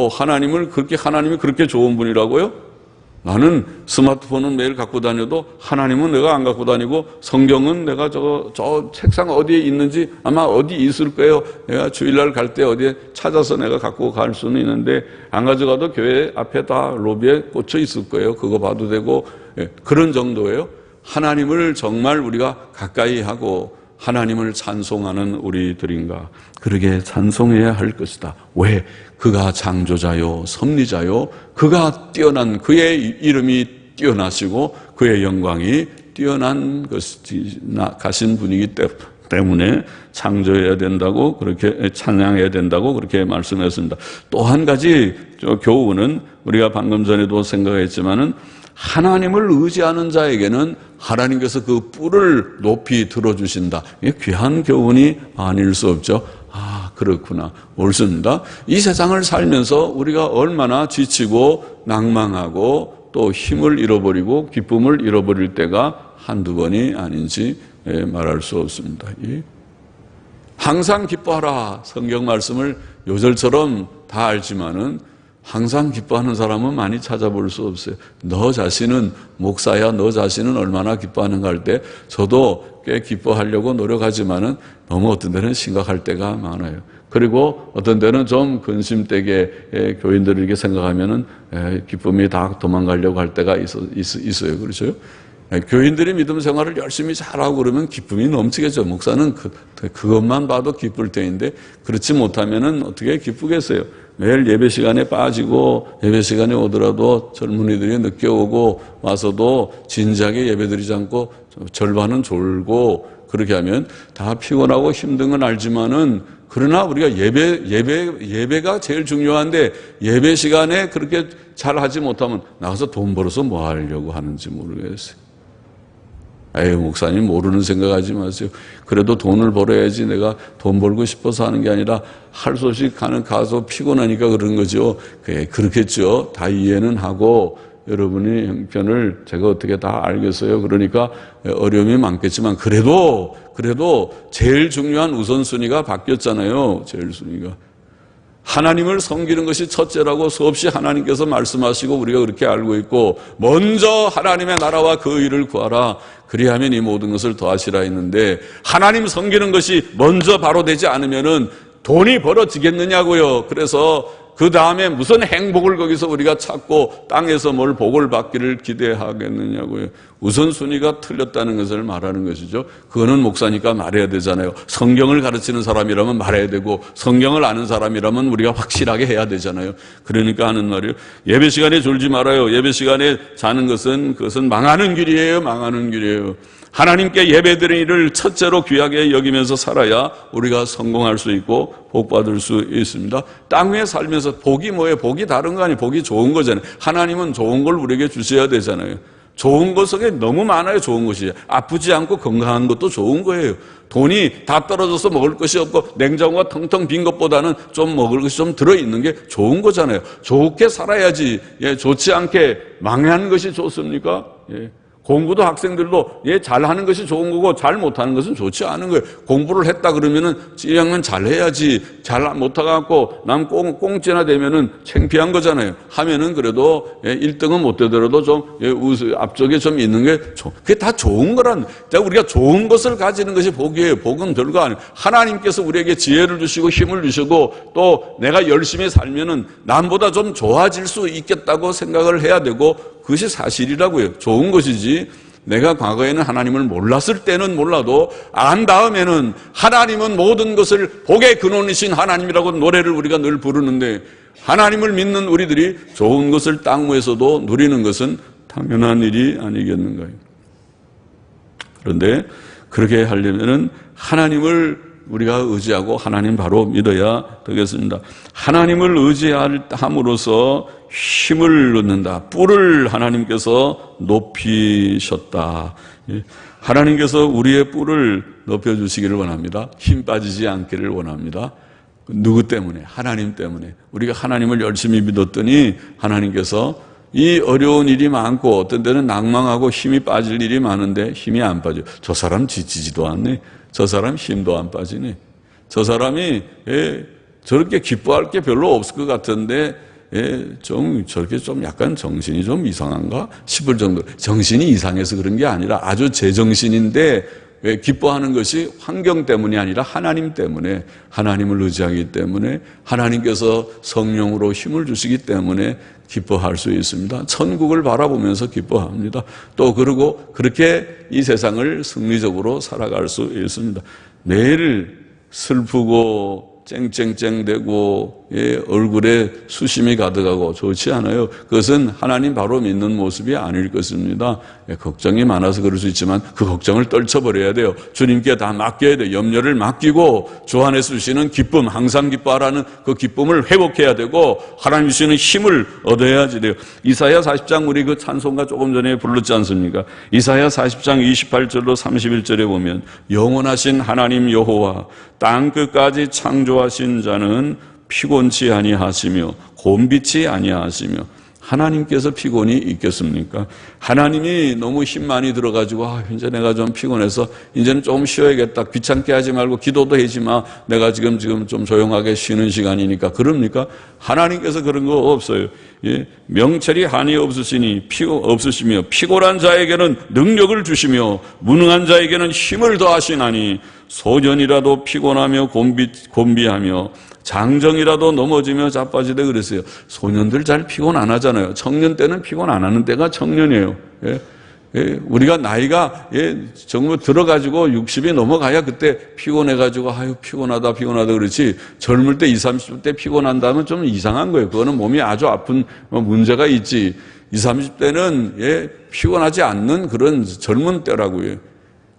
하나님이 그렇게 좋은 분이라고요? 나는 스마트폰은 매일 갖고 다녀도 하나님은 내가 안 갖고 다니고, 성경은 내가 저 책상 어디에 있는지 아마 어디 있을 거예요. 내가 주일날 갈 때 어디에 찾아서 내가 갖고 갈 수는 있는데 안 가져가도 교회 앞에 다 로비에 꽂혀 있을 거예요. 그거 봐도 되고. 그런 정도예요. 하나님을 정말 우리가 가까이 하고 하나님을 찬송하는 우리들인가? 그러게 찬송해야 할 것이다. 왜? 그가 창조자요 섭리자요, 그가 뛰어난, 그의 이름이 뛰어나시고 그의 영광이 뛰어난 것이 가신 분이기 때문에 창조해야 된다고, 그렇게 찬양해야 된다고 그렇게 말씀했습니다. 또 한 가지 교훈은 우리가 방금 전에도 생각했지만은, 하나님을 의지하는 자에게는 하나님께서 그 뿔을 높이 들어주신다. 이게 귀한 교훈이 아닐 수 없죠. 그렇구나. 옳습니다. 이 세상을 살면서 우리가 얼마나 지치고 낭망하고 또 힘을 잃어버리고 기쁨을 잃어버릴 때가 한두 번이 아닌지 말할 수 없습니다. 항상 기뻐하라. 성경 말씀을 요절처럼 다 알지만은 항상 기뻐하는 사람은 많이 찾아볼 수 없어요. 너 자신은 목사야, 너 자신은 얼마나 기뻐하는가 할 때 저도 꽤 기뻐하려고 노력하지만은 너무 어떤 데는 심각할 때가 많아요. 그리고 어떤 때는 좀 근심되게 교인들을 이렇게 생각하면은 기쁨이 다 도망가려고 할 때가 있어요. 그렇죠? 교인들이 믿음 생활을 열심히 잘하고 그러면 기쁨이 넘치겠죠. 목사는 그것만 봐도 기쁠 때인데, 그렇지 못하면은 어떻게 기쁘겠어요? 매일 예배 시간에 빠지고 예배 시간에 오더라도 젊은이들이 늦게 오고 와서도 진지하게 예배드리지 않고 절반은 졸고, 그렇게 하면 다 피곤하고 힘든 건 알지만은, 그러나 우리가 예배가 제일 중요한데 예배 시간에 그렇게 잘 하지 못하면 나가서 돈 벌어서 뭐 하려고 하는지 모르겠어요. 목사님 모르는 생각하지 마세요. 그래도 돈을 벌어야지, 내가 돈 벌고 싶어서 하는 게 아니라 할 수 없이 가서 피곤하니까 그런 거죠. 그렇겠죠. 다 이해는 하고, 여러분의 형편을 제가 어떻게 다 알겠어요. 그러니까 어려움이 많겠지만 그래도 제일 중요한 우선순위가 바뀌었잖아요. 제일 순위가. 하나님을 섬기는 것이 첫째라고 수없이 하나님께서 말씀하시고 우리가 그렇게 알고 있고, 먼저 하나님의 나라와 그 의를 구하라, 그리하면 이 모든 것을 더하시라 했는데, 하나님 섬기는 것이 먼저 바로 되지 않으면은 돈이 벌어지겠느냐고요. 그래서 그 다음에 무슨 행복을 거기서 우리가 찾고 땅에서 뭘 복을 받기를 기대하겠느냐고요. 우선순위가 틀렸다는 것을 말하는 것이죠. 그거는 목사니까 말해야 되잖아요. 성경을 가르치는 사람이라면 말해야 되고 성경을 아는 사람이라면 우리가 확실하게 해야 되잖아요. 그러니까 하는 말이에요. 예배 시간에 졸지 말아요. 예배 시간에 자는 그것은 망하는 길이에요. 망하는 길이에요. 하나님께 예배드리는 일을 첫째로 귀하게 여기면서 살아야 우리가 성공할 수 있고 복 받을 수 있습니다. 땅 위에 살면서 복이 뭐예요? 복이 다른 거 아니에요. 복이 좋은 거잖아요. 하나님은 좋은 걸 우리에게 주셔야 되잖아요. 좋은 것 속에 너무 많아요. 좋은 것이. 아프지 않고 건강한 것도 좋은 거예요. 돈이 다 떨어져서 먹을 것이 없고 냉장고가 텅텅 빈 것보다는 좀 먹을 것이 좀 들어있는 게 좋은 거잖아요. 좋게 살아야지. 좋지 않게 망하는 것이 좋습니까? 공부도 학생들도 잘하는 것이 좋은 거고 잘 못하는 것은 좋지 않은 거예요. 공부를 했다 그러면은 1학년 잘해야지. 잘 못하고 남 꽁찌나 되면은 창피한 거잖아요. 하면은 그래도 1등은 못 되더라도 좀 앞쪽에 좀 있는 게 그게 다 좋은 거란. 우리가 좋은 것을 가지는 것이 복이에요. 복은 별거 아니에요. 하나님께서 우리에게 지혜를 주시고 힘을 주시고 또 내가 열심히 살면은 남보다 좀 좋아질 수 있겠다고 생각을 해야 되고 그것이 사실이라고요. 좋은 것이지 내가 과거에는 하나님을 몰랐을 때는 몰라도 안 다음에는 하나님은 모든 것을 복의 근원이신 하나님이라고 노래를 우리가 늘 부르는데 하나님을 믿는 우리들이 좋은 것을 땅 위에서도 누리는 것은 당연한 일이 아니겠는가요? 그런데 그렇게 하려면은 하나님을 우리가 의지하고 하나님 바로 믿어야 되겠습니다. 하나님을 의지함으로써 힘을 얻는다. 뿔을 하나님께서 높이셨다. 하나님께서 우리의 뿔을 높여주시기를 원합니다. 힘 빠지지 않기를 원합니다. 누구 때문에? 하나님 때문에. 우리가 하나님을 열심히 믿었더니 하나님께서 이 어려운 일이 많고 어떤 때는 낭망하고 힘이 빠질 일이 많은데 힘이 안 빠져요. 저 사람 지치지도 않네. 저 사람 힘도 안 빠지네. 저 사람이 저렇게 기뻐할 게 별로 없을 것 같은데 저렇게 좀 약간 정신이 좀 이상한가 싶을 정도. 정신이 이상해서 그런 게 아니라 아주 제정신인데 왜 기뻐하는 것이 환경 때문이 아니라 하나님 때문에, 하나님을 의지하기 때문에, 하나님께서 성령으로 힘을 주시기 때문에 기뻐할 수 있습니다. 천국을 바라보면서 기뻐합니다. 또 그리고 그렇게 이 세상을 승리적으로 살아갈 수 있습니다. 매일 슬프고 쨍쨍쨍대고 얼굴에 수심이 가득하고 좋지 않아요. 그것은 하나님 바로 믿는 모습이 아닐 것입니다. 걱정이 많아서 그럴 수 있지만 그 걱정을 떨쳐버려야 돼요. 주님께 다 맡겨야 돼요. 염려를 맡기고 주 안에서 주시는 기쁨, 항상 기뻐하라는 그 기쁨을 회복해야 되고 하나님 주시는 힘을 얻어야지 돼요. 이사야 40장 우리 그 찬송가 조금 전에 불렀지 않습니까? 이사야 40장 28절로 31절에 보면 영원하신 하나님 여호와 땅 끝까지 창조하신 자는 피곤치 아니하시며 곤비치 아니하시며. 하나님께서 피곤이 있겠습니까? 하나님이 너무 힘 많이 들어가지고 이제 내가 좀 피곤해서 이제는 조금 쉬어야겠다. 귀찮게 하지 말고 기도도 하지 마. 내가 지금 좀 조용하게 쉬는 시간이니까. 그럽니까? 하나님께서 그런 거 없어요. 명철이 한이 없으시며 피곤한 자에게는 능력을 주시며 무능한 자에게는 힘을 더하시나니 소년이라도 피곤하며 곤비하며 장정이라도 넘어지며 자빠지되 그랬어요. 소년들 잘 피곤 안 하잖아요. 청년 때는 피곤 안 하는 때가 청년이에요. 우리가 나이가 정말 들어가지고 60이 넘어가야 그때 피곤해가지고 피곤하다 그렇지 젊을 때 20, 30대 피곤한다면 좀 이상한 거예요. 그거는 몸이 아주 아픈 문제가 있지. 20, 30대는 피곤하지 않는 그런 젊은 때라고요.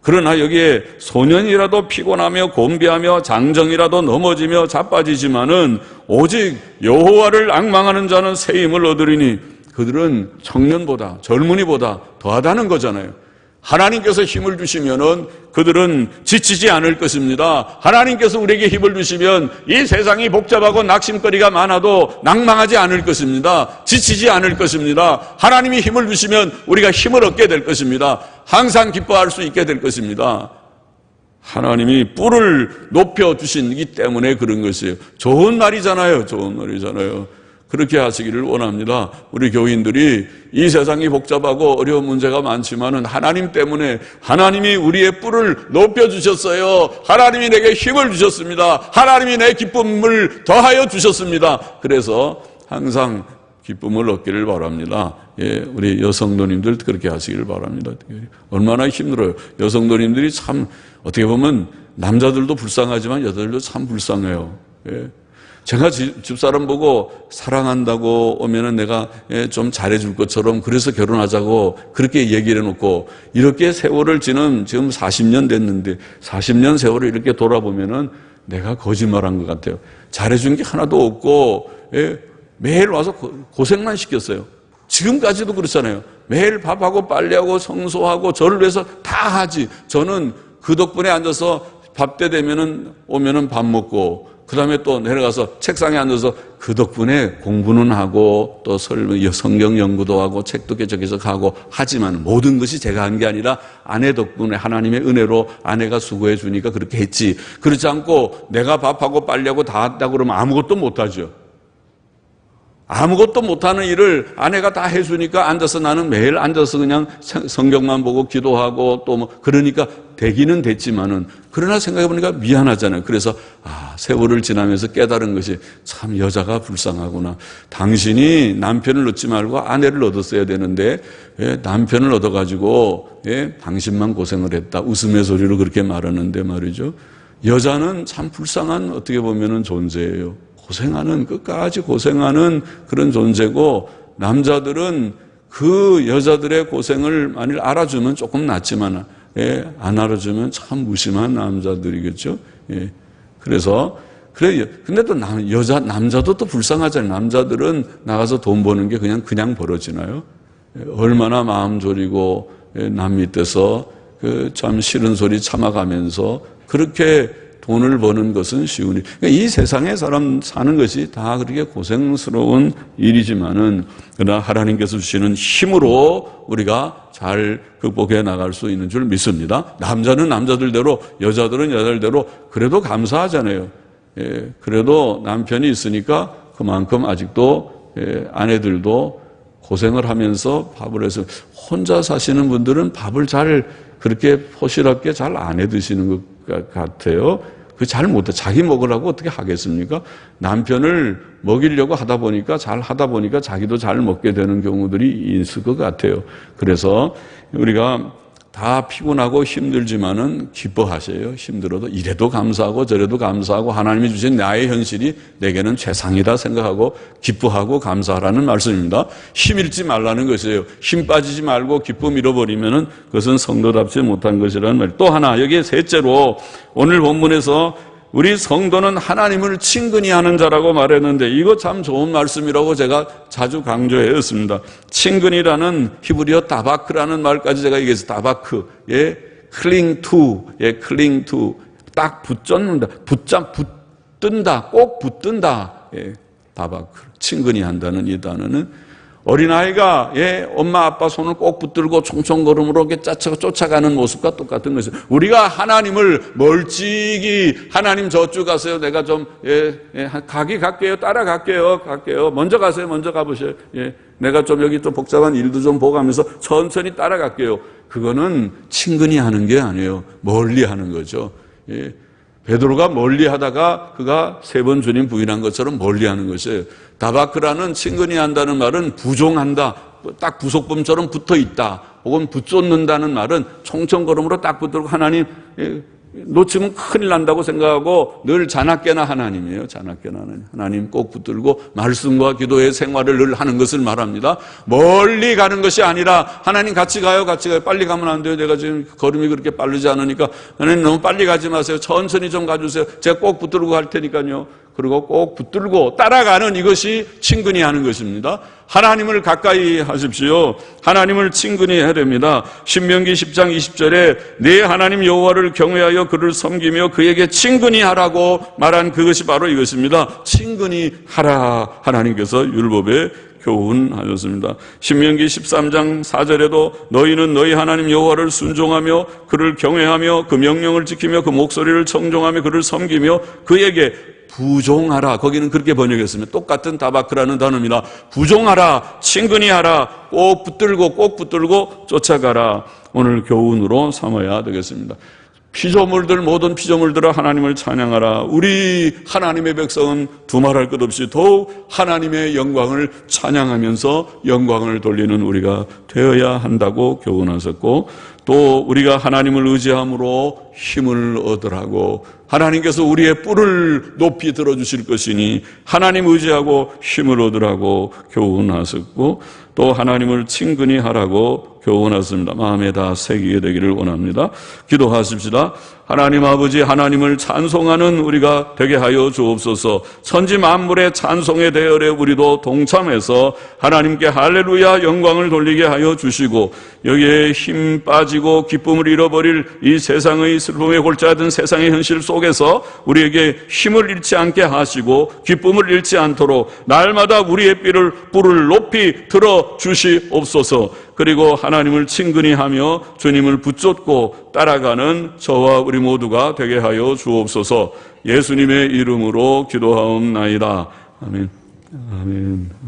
그러나 여기에 소년이라도 피곤하며 곤비하며 장정이라도 넘어지며 자빠지지만은 오직 여호와를 앙망하는 자는 새 힘을 얻으리니 그들은 청년보다 젊은이보다 더하다는 거잖아요. 하나님께서 힘을 주시면은 그들은 지치지 않을 것입니다. 하나님께서 우리에게 힘을 주시면 이 세상이 복잡하고 낙심거리가 많아도 낭망하지 않을 것입니다. 지치지 않을 것입니다. 하나님이 힘을 주시면 우리가 힘을 얻게 될 것입니다. 항상 기뻐할 수 있게 될 것입니다. 하나님이 뿔을 높여주시기 때문에 그런 것이에요. 좋은 말이잖아요. 좋은 말이잖아요. 그렇게 하시기를 원합니다. 우리 교인들이 이 세상이 복잡하고 어려운 문제가 많지만은 하나님 때문에 하나님이 우리의 뿔을 높여주셨어요. 하나님이 내게 힘을 주셨습니다. 하나님이 내 기쁨을 더하여 주셨습니다. 그래서 항상 기쁨을 얻기를 바랍니다. 예, 우리 여성도님들 그렇게 하시기를 바랍니다. 얼마나 힘들어요. 여성도님들이 참 어떻게 보면 남자들도 불쌍하지만 여자들도 참 불쌍해요. 예. 제가 집사람 보고 사랑한다고 오면은 내가 좀 잘해줄 것처럼 그래서 결혼하자고 그렇게 얘기를 해놓고 이렇게 세월을 지금 40년 됐는데 40년 세월을 이렇게 돌아보면은 내가 거짓말한 것 같아요. 잘해준 게 하나도 없고 매일 와서 고생만 시켰어요. 지금까지도 그렇잖아요. 매일 밥하고 빨래하고 청소하고 저를 위해서 다 하지. 저는 그 덕분에 앉아서 밥 때 되면은 오면은 밥 먹고 그 다음에 또 내려가서 책상에 앉아서 그 덕분에 공부는 하고 또 성경 연구도 하고 책도 계속 하고 하지만 모든 것이 제가 한 게 아니라 아내 덕분에 하나님의 은혜로 아내가 수고해 주니까 그렇게 했지. 그렇지 않고 내가 밥하고 빨래하고 다 했다고 그러면 아무것도 못하죠. 아무것도 못하는 일을 아내가 다 해주니까 앉아서 나는 매일 앉아서 그냥 성경만 보고 기도하고 또 뭐 그러니까 되기는 됐지만은 그러나 생각해보니까 미안하잖아요. 그래서 세월을 지나면서 깨달은 것이 참 여자가 불쌍하구나. 당신이 남편을 얻지 말고 아내를 얻었어야 되는데 남편을 얻어가지고 당신만 고생을 했다. 웃음의 소리로 그렇게 말하는데 말이죠. 여자는 참 불쌍한 어떻게 보면은 존재예요. 고생하는 끝까지 고생하는 그런 존재고 남자들은 그 여자들의 고생을 만일 알아주면 조금 낫지만 안 알아주면 참 무심한 남자들이겠죠. 그래서 근데 또 남자도 또 불쌍하잖아요. 남자들은 나가서 돈 버는 게 그냥 벌어지나요? 얼마나 마음 졸이고 남 밑에서 그 참 싫은 소리 참아가면서 그렇게 돈을 버는 것은 쉬우니. 그러니까 이 세상에 사람 사는 것이 다 그렇게 고생스러운 일이지만은, 그러나 하나님께서 주시는 힘으로 우리가 잘 극복해 나갈 수 있는 줄 믿습니다. 남자는 남자들대로, 여자들은 여자들대로 그래도 감사하잖아요. 그래도 남편이 있으니까 그만큼 아직도 아내들도 고생을 하면서 밥을 해서 혼자 사시는 분들은 밥을 잘 그렇게 포시럽게 잘 안 해 드시는 것 같아요. 그 잘 못해. 자기 먹으라고 어떻게 하겠습니까? 남편을 먹이려고 하다 보니까 잘 하다 보니까 자기도 잘 먹게 되는 경우들이 있을 것 같아요. 그래서 우리가 다 피곤하고 힘들지만은 기뻐하세요. 힘들어도 이래도 감사하고 저래도 감사하고 하나님이 주신 나의 현실이 내게는 최상이다 생각하고 기뻐하고 감사하라는 말씀입니다. 힘 잃지 말라는 것이에요. 힘 빠지지 말고 기쁨 잃어버리면은 그것은 성도답지 못한 것이라는 말. 또 하나, 여기에 셋째로 오늘 본문에서 우리 성도는 하나님을 친근히 하는 자라고 말했는데 이거 참 좋은 말씀이라고 제가 자주 강조했습니다. 친근이라는 히브리어 다바크라는 말까지 제가 얘기해서 다바크, cling to, cling to, 딱 붙잡는다, 붙든다, 꼭 붙든다, 다바크, 친근히 한다는 이 단어는 어린아이가 엄마 아빠 손을 꼭 붙들고 총총걸음으로 이렇게 쫓아가는 모습과 똑같은 것이죠. 우리가 하나님을 멀찍이 하나님 저쪽 가세요. 내가 좀 갈게요. 따라갈게요. 먼저 가세요. 먼저 가보세요. 내가 좀 여기 좀 복잡한 일도 좀 보고 하면서 천천히 따라갈게요. 그거는 친근히 하는 게 아니에요. 멀리 하는 거죠. 베드로가 멀리 하다가 그가 3번 주님 부인한 것처럼 멀리 하는 것이에요. 다바크라는 친근히 한다는 말은 부종한다, 딱 부속범처럼 붙어 있다, 혹은 붙쫓는다는 말은 총총걸음으로 딱 붙들고 하나님 놓치면 큰일 난다고 생각하고 늘 자나깨나 하나님이에요. 자나깨나 하나님 꼭 붙들고 말씀과 기도의 생활을 늘 하는 것을 말합니다. 멀리 가는 것이 아니라 하나님 같이 가요. 빨리 가면 안 돼요. 내가 지금 걸음이 그렇게 빠르지 않으니까 하나님 너무 빨리 가지 마세요. 천천히 좀 가주세요. 제가 꼭 붙들고 갈 테니까요. 그리고 꼭 붙들고 따라가는 이것이 친근히 하는 것입니다. 하나님을 가까이 하십시오. 하나님을 친근히 해야 됩니다. 신명기 10장 20절에 내 하나님 여호와를 경외하여 그를 섬기며 그에게 친근히 하라고 말한 그것이 바로 이것입니다. 친근히 하라. 하나님께서 율법에 교훈하셨습니다. 신명기 13장 4절에도 너희는 너희 하나님 여호와를 순종하며 그를 경외하며 그 명령을 지키며 그 목소리를 청종하며 그를 섬기며 그에게 부종하라. 거기는 그렇게 번역했습니다. 똑같은 다바크라는 단어입니다. 부종하라, 친근히 하라, 꼭 붙들고 쫓아가라. 오늘 교훈으로 삼아야 되겠습니다. 피조물들, 모든 피조물들아 하나님을 찬양하라. 우리 하나님의 백성은 두말할 것 없이 더욱 하나님의 영광을 찬양하면서 영광을 돌리는 우리가 되어야 한다고 교훈하셨고, 또 우리가 하나님을 의지함으로 힘을 얻으라고, 하나님께서 우리의 뿔을 높이 들어주실 것이니 하나님 의지하고 힘을 얻으라고 교훈하셨고, 또 하나님을 친근히 하라고 교훈하셨습니다. 마음에 다 새기게 되기를 원합니다. 기도하십시다. 하나님 아버지, 하나님을 찬송하는 우리가 되게 하여 주옵소서. 천지 만물의 찬송의 대열에 우리도 동참해서 하나님께 할렐루야 영광을 돌리게 하여 주시고, 여기에 힘 빠지고 기쁨을 잃어버릴 이 세상의 슬픔에 골짜든 세상의 현실 속에서 우리에게 힘을 잃지 않게 하시고 기쁨을 잃지 않도록 날마다 우리의 뿔을 높이 들어 주시옵소서. 그리고 하나님을 친근히 하며 주님을 붙잡고 따라가는 저와 우리 모두가 되게 하여 주옵소서. 예수님의 이름으로 기도하옵나이다. 아멘. 아멘.